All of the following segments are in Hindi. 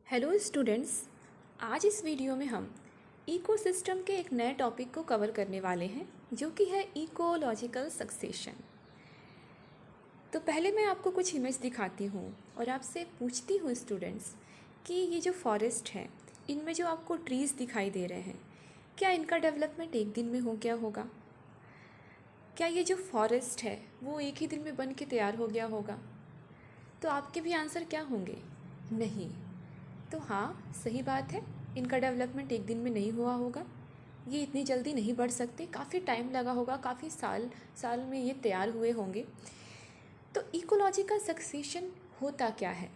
Hello students. आज इस वीडियो में हम इकोसिस्टम के एक नए टॉपिक को कवर करने वाले हैं जो कि है इकोलॉजिकल सक्सेशन। तो पहले मैं आपको कुछ इमेज दिखाती हूँ और आपसे पूछती हूँ स्टूडेंट्स कि ये जो फॉरेस्ट है इनमें जो आपको ट्रीज़ दिखाई दे रहे हैं क्या इनका डेवलपमेंट एक दिन में हो गया होगा? क्या ये जो फॉरेस्ट है वो एक ही दिन में बन के तैयार हो गया होगा? तो आपके भी आंसर क्या होंगे? नहीं। तो हाँ, सही बात है, इनका डेवलपमेंट एक दिन में नहीं हुआ होगा। ये इतनी जल्दी नहीं बढ़ सकते, काफ़ी टाइम लगा होगा, काफ़ी साल में ये तैयार हुए होंगे। तो इकोलॉजिकल सक्सेशन होता क्या है?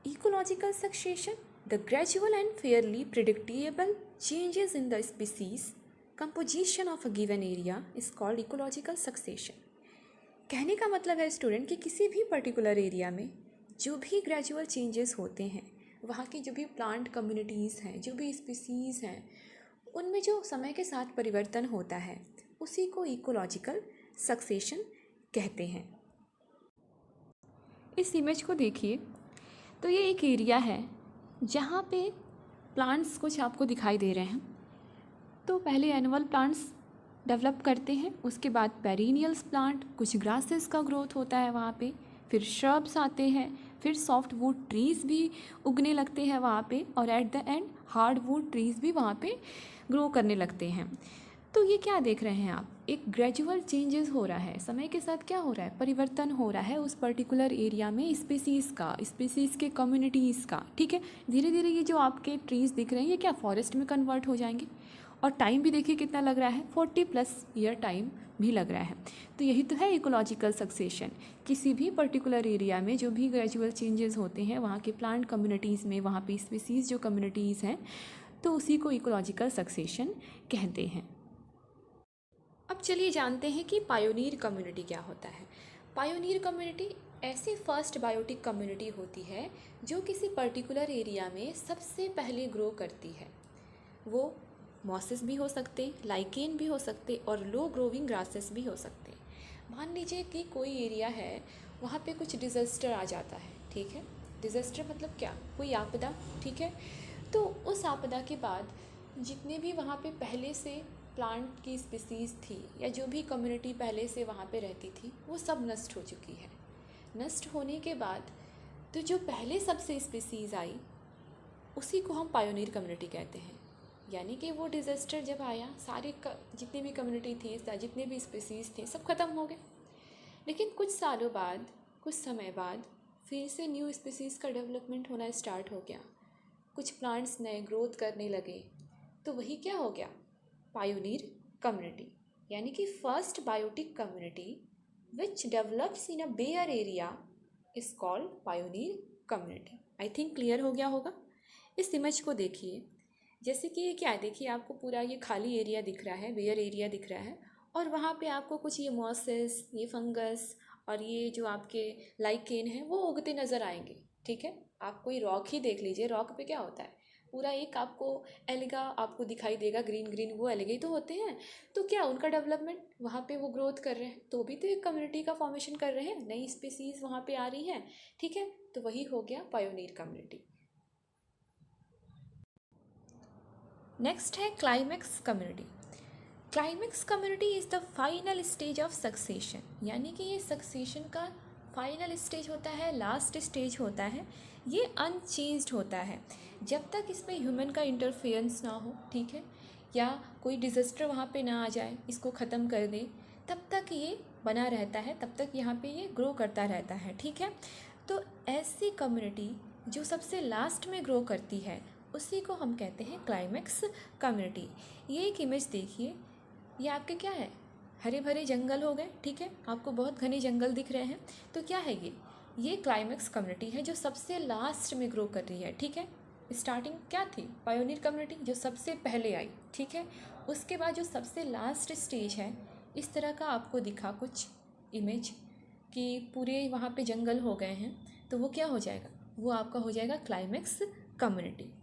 Ecological succession the gradual and Fairlie predictable changes in the species composition of a given area is called ecological succession. कहने का मतलब है स्टूडेंट कि किसी भी पर्टिकुलर एरिया में जो भी ग्रेजुअल चेंजेस होते हैं, वहाँ की जो भी प्लांट कम्युनिटीज़ हैं, जो भी स्पीसीज़ हैं, उनमें जो समय के साथ परिवर्तन होता है उसी को इकोलॉजिकल सक्सेशन कहते हैं। इस इमेज को देखिए, तो ये एक एरिया है जहाँ पे प्लांट्स कुछ आपको दिखाई दे रहे हैं। तो पहले एनुअल प्लांट्स डेवलप करते हैं, उसके बाद पेरिनियल्स प्लांट, कुछ ग्रासेस का ग्रोथ होता है वहाँ पे, फिर श्रब्स आते हैं, फिर सॉफ्ट वुड ट्रीज़ भी उगने लगते हैं वहाँ पे, और at the end hard would trees भी वहाँ पे ग्रो करने लगते हैं। तो ये क्या देख रहे हैं आप? एक ग्रेजुअल चेंजेस हो रहा है, समय के साथ क्या हो रहा है? परिवर्तन हो रहा है उस पर्टिकुलर एरिया में स्पीसीज़ के कम्युनिटीज़ का। ठीक है, धीरे धीरे ये जो आपके ट्रीज़ दिख रहे हैं ये क्या फॉरेस्ट में कन्वर्ट हो जाएंगे। और टाइम भी देखिए कितना लग रहा है, 40+ ईयर टाइम भी लग रहा है। तो यही तो है इकोलॉजिकल सक्सेशन। किसी भी पर्टिकुलर एरिया में जो भी ग्रेजुअल चेंजेस होते हैं वहाँ के प्लांट कम्युनिटीज़ में, वहाँ पे स्पीसीज़ जो कम्युनिटीज़ हैं, तो उसी को इकोलॉजिकल सक्सेशन कहते हैं। अब चलिए जानते हैं कि पायोनियर कम्युनिटी क्या होता है। पायोनियर कम्युनिटी ऐसी फर्स्ट बायोटिक कम्युनिटी होती है जो किसी पर्टिकुलर एरिया में सबसे पहले ग्रो करती है। वो मॉसेस भी हो सकते, लाइकेन भी हो सकते और लो ग्रोविंग ग्रासेस भी हो सकते। मान लीजिए कि कोई एरिया है, वहाँ पे कुछ डिज़ास्टर आ जाता है। ठीक है, डिज़ास्टर मतलब क्या? कोई आपदा। ठीक है, तो उस आपदा के बाद जितने भी वहाँ पे पहले से प्लांट की स्पीसीज़ थी या जो भी कम्युनिटी पहले से वहाँ पे रहती थी वो सब नष्ट हो चुकी है। नष्ट होने के बाद तो जो पहले सबसे स्पीसीज़ आई उसी को हम पायोनियर कम्युनिटी कहते हैं। यानी कि वो डिज़ास्टर जब आया, जितनी भी कम्युनिटी थी, जितने भी स्पीसीज़ थे, सब खत्म हो गए। लेकिन कुछ सालों बाद, कुछ समय बाद फिर से न्यू स्पीसीज़ का डेवलपमेंट होना स्टार्ट हो गया। कुछ प्लांट्स नए ग्रोथ करने लगे, तो वही क्या हो गया? Pioneer community. यानी कि first biotic community which develops in a bare area is called pioneer community. I think clear हो गया होगा। इस इमेज को देखिए, जैसे कि ये क्या है, देखिए आपको पूरा ये खाली एरिया दिख रहा है, बेयर एरिया दिख रहा है, और वहाँ पे आपको कुछ ये मॉसेस, ये फंगस और ये जो आपके लाइकेन है वो उगते नज़र आएंगे। ठीक है, आप कोई रॉक ही देख लीजिए, रॉक पे क्या होता है, पूरा एक आपको एल्गा आपको दिखाई देगा, ग्रीन ग्रीन, वो एल्गे ही तो होते हैं। तो क्या उनका डेवलपमेंट, वहाँ पे वो ग्रोथ कर रहे हैं तो भी तो एक कम्युनिटी का फॉर्मेशन कर रहे हैं, नई स्पीसीज़ वहाँ पे आ रही हैं। ठीक है, तो वही हो गया पायोनियर कम्युनिटी। नेक्स्ट है climax community. Climax community is the final stage of succession. यानी कि ये सक्सेशन का फाइनल स्टेज होता है, लास्ट स्टेज होता है। ये अनचेंज्ड होता है जब तक इसमें ह्यूमन का इंटरफेरेंस ना हो। ठीक है, या कोई डिज़ास्टर वहाँ पे ना आ जाए, इसको ख़त्म कर दे, तब तक ये बना रहता है, तब तक यहाँ पे ये ग्रो करता रहता है। ठीक है, तो ऐसी कम्युनिटी जो सबसे लास्ट में ग्रो करती है उसी को हम कहते हैं क्लाइमेक्स कम्युनिटी। ये एक इमेज देखिए, ये आपके क्या है, हरे भरे जंगल हो गए। ठीक है, आपको बहुत घने जंगल दिख रहे हैं, तो क्या है ये क्लाइमेक्स कम्युनिटी है जो सबसे लास्ट में ग्रो कर रही है। ठीक है, स्टार्टिंग क्या थी? पायोनियर कम्युनिटी जो सबसे पहले आई। ठीक है, उसके बाद जो सबसे लास्ट स्टेज है, इस तरह का आपको दिखा कुछ इमेज कि पूरे वहाँ पे जंगल हो गए हैं, तो वो क्या हो जाएगा? वो आपका हो जाएगा क्लाइमेक्स कम्युनिटी।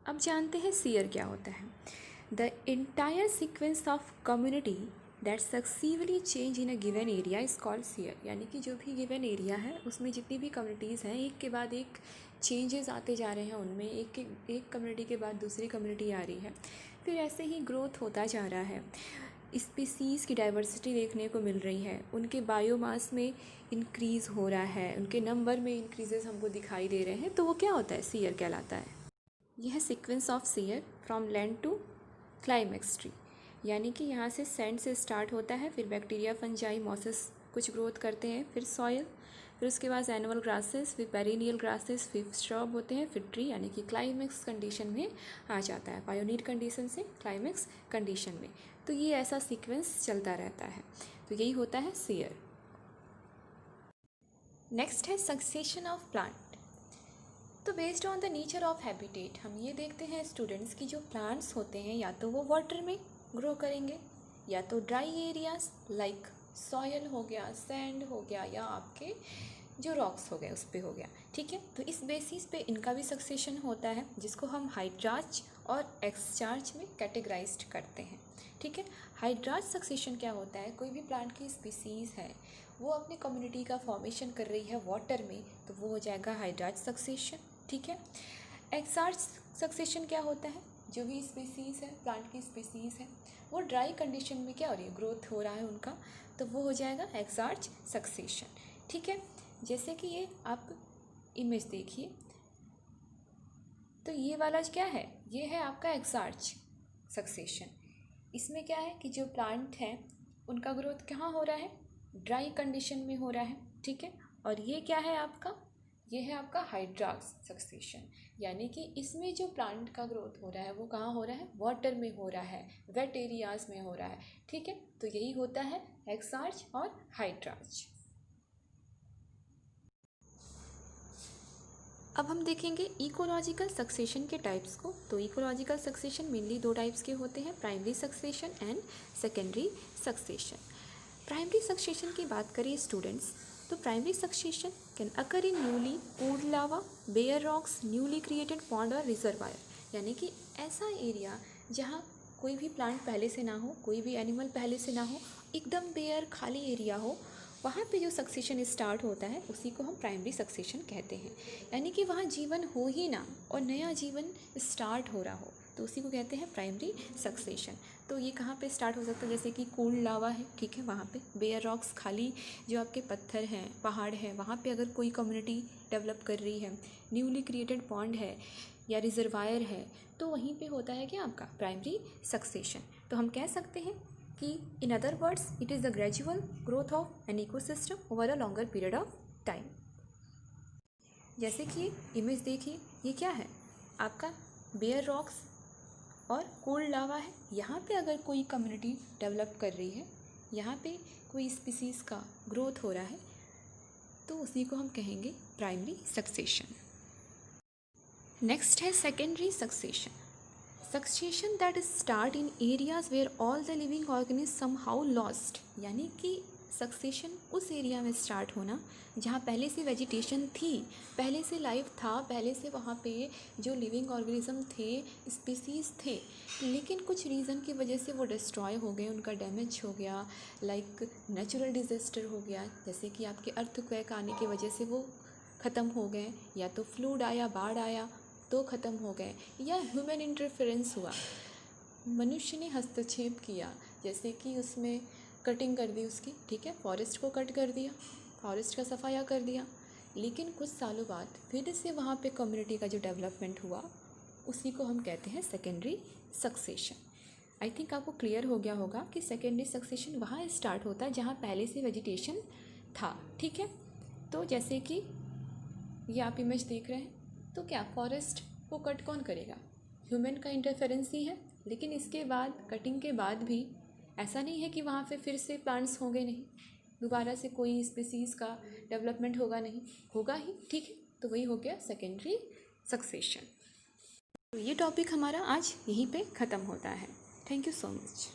अब जानते हैं सीयर क्या होता है। The entire sequence of community that successively change in a given area is called sere. यानी कि जो भी गिवन एरिया है उसमें जितनी भी कम्युनिटीज़ हैं एक के बाद एक चेंजेस आते जा रहे हैं उनमें, एक कम्युनिटी के बाद दूसरी कम्युनिटी आ रही है, फिर ऐसे ही ग्रोथ होता जा रहा है। स्पीसीज़ की डाइवर्सिटी देखने को मिल रही है, उनके बायोमास में इंक्रीज़ हो रहा है, उनके नंबर में इंक्रीजेस हमको दिखाई दे रहे हैं। तो वो क्या होता है? सीयर कहलाता है। यह sequence of sere from land to climax tree, यानी कि यहाँ से सैंड से स्टार्ट होता है, फिर बैक्टीरिया, फंजाई, मॉसेस कुछ ग्रोथ करते हैं, फिर सॉयल, फिर उसके बाद एनुअल ग्रासेस, फिर पेरिनियल ग्रासेस, फिर श्रब होते हैं, फिर ट्री, यानी कि क्लाइमेक्स कंडीशन में आ जाता है, पायोनियर कंडीशन से क्लाइमेक्स कंडीशन में। तो ये ऐसा सीक्वेंस चलता रहता है, तो यही होता है सीयर। नेक्स्ट है सक्सेशन ऑफ प्लांट। तो based on the nature of habitat हम ये देखते हैं स्टूडेंट्स की जो प्लांट्स होते हैं या तो वो वाटर में ग्रो करेंगे या तो ड्राई एरियाज लाइक सॉयल हो गया, सैंड हो गया, या आपके जो रॉक्स हो गए उस पे हो गया। ठीक है, तो इस बेसिस पे इनका भी सक्सेशन होता है, जिसको हम हाइड्रार्च और एक्सचार्ज में कैटेगराइज्ड करते हैं। ठीक है, हाइड्रार्च सक्सेशन क्या होता है? कोई भी प्लांट की स्पीसीज़ है वो अपनी कम्युनिटी का फॉर्मेशन कर रही है वाटर में, तो वो हो जाएगा हाइड्रार्च सक्सेशन। ठीक है, एक्सचार्ज सक्सेशन क्या होता है? जो भी स्पीसीज़ है, प्लांट की स्पीसीज़ है, वो ड्राई कंडीशन में क्या हो रही है? ग्रोथ हो रहा है उनका, तो वो हो जाएगा एक्सचार्ज सक्सेशन। ठीक है, जैसे कि ये आप इमेज देखिए, तो ये वाला क्या है? ये है आपका एक्सचार्ज सक्सेशन। इसमें क्या है कि जो प्लांट है उनका ग्रोथ कहाँ हो रहा है? ड्राई कंडीशन में हो रहा है। ठीक है, और ये क्या है आपका? ये है आपका हाइड्रार्च सक्सेशन, यानी कि इसमें जो प्लांट का ग्रोथ हो रहा है वो कहाँ हो रहा है? वाटर में हो रहा है, वेट एरियाज में हो रहा है। ठीक है, तो यही होता है एक्सचार्ज और हाइड्रार्च। अब हम देखेंगे इकोलॉजिकल सक्सेशन के टाइप्स को। तो इकोलॉजिकल सक्सेशन मेनली दो टाइप्स के होते हैं, primary succession and secondary succession. Primary succession की बात करें स्टूडेंट्स, तो primary succession can occur in newly poured lava, bare rocks, newly created pond और रिजर्वायर, यानी कि ऐसा एरिया जहाँ कोई भी प्लांट पहले से ना हो, कोई भी एनिमल पहले से ना हो, एकदम बेयर खाली एरिया हो, वहाँ पे जो सक्सेशन स्टार्ट होता है उसी को हम प्राइमरी सक्सेशन कहते हैं। यानी कि वहाँ जीवन हो ही ना और नया जीवन स्टार्ट हो रहा हो, तो उसी को कहते हैं प्राइमरी सक्सेशन। तो ये कहाँ पे स्टार्ट हो सकता है? जैसे कि कोल्ड लावा है, ठीक है, वहाँ पे बेयर रॉक्स, खाली जो आपके पत्थर हैं, पहाड़ है, वहाँ पे अगर कोई कम्युनिटी डेवलप कर रही है, न्यूली क्रिएटेड पॉन्ड है या रिजर्वायर है, तो वहीं पे होता है क्या आपका प्राइमरी सक्सेशन। तो हम कह सकते हैं कि in other words it is the gradual growth of an ecosystem over a longer period of time. जैसे कि इमेज देखिए, ये क्या है? आपका बेयर रॉक्स और कोल्ड लावा है। यहाँ पे अगर कोई कम्युनिटी डेवलप कर रही है, यहाँ पे कोई स्पीसीज़ का ग्रोथ हो रहा है, तो उसी को हम कहेंगे प्राइमरी सक्सेशन। नेक्स्ट है secondary succession. Succession that start in areas where all the living organism somehow lost, यानी कि सक्सेशन उस एरिया में स्टार्ट होना जहाँ पहले से वेजिटेशन थी, पहले से लाइफ था, पहले से वहाँ पे जो लिविंग ऑर्गेनिज्म थे, स्पीसीज़ थे, लेकिन कुछ रीज़न की वजह से वो डिस्ट्रॉय हो गए, उनका डैमेज हो गया, लाइक नेचुरल डिज़ास्टर हो गया, जैसे कि आपके अर्थक्वेक आने की वजह से वो ख़त्म हो गए, या तो फ्लूड आया, बाढ़ आया तो ख़त्म हो गए, या ह्यूमन इंटरफेरेंस हुआ, मनुष्य ने हस्तक्षेप किया, जैसे कि उसमें कटिंग कर दी उसकी, ठीक है, फॉरेस्ट को कट कर दिया, फॉरेस्ट का सफाया कर दिया, लेकिन कुछ सालों बाद फिर से वहाँ पे कम्युनिटी का जो डेवलपमेंट हुआ उसी को हम कहते हैं सेकेंडरी सक्सेशन। आई थिंक आपको क्लियर हो गया होगा कि सेकेंडरी सक्सेशन वहाँ स्टार्ट होता है जहाँ पहले से वेजिटेशन था। ठीक है, तो जैसे कि ये आप इमेज देख रहे हैं, तो क्या फॉरेस्ट को कट कौन करेगा? ह्यूमन का इंटरफेरेंस ही है, लेकिन इसके बाद कटिंग के बाद भी ऐसा नहीं है कि वहाँ पे फिर से प्लांट्स होंगे नहीं, दोबारा से कोई स्पीसीज़ का डेवलपमेंट होगा नहीं, होगा ही। ठीक है, तो वही हो गया सेकेंडरी सक्सेशन। तो ये टॉपिक हमारा आज यहीं पे ख़त्म होता है। Thank you so much.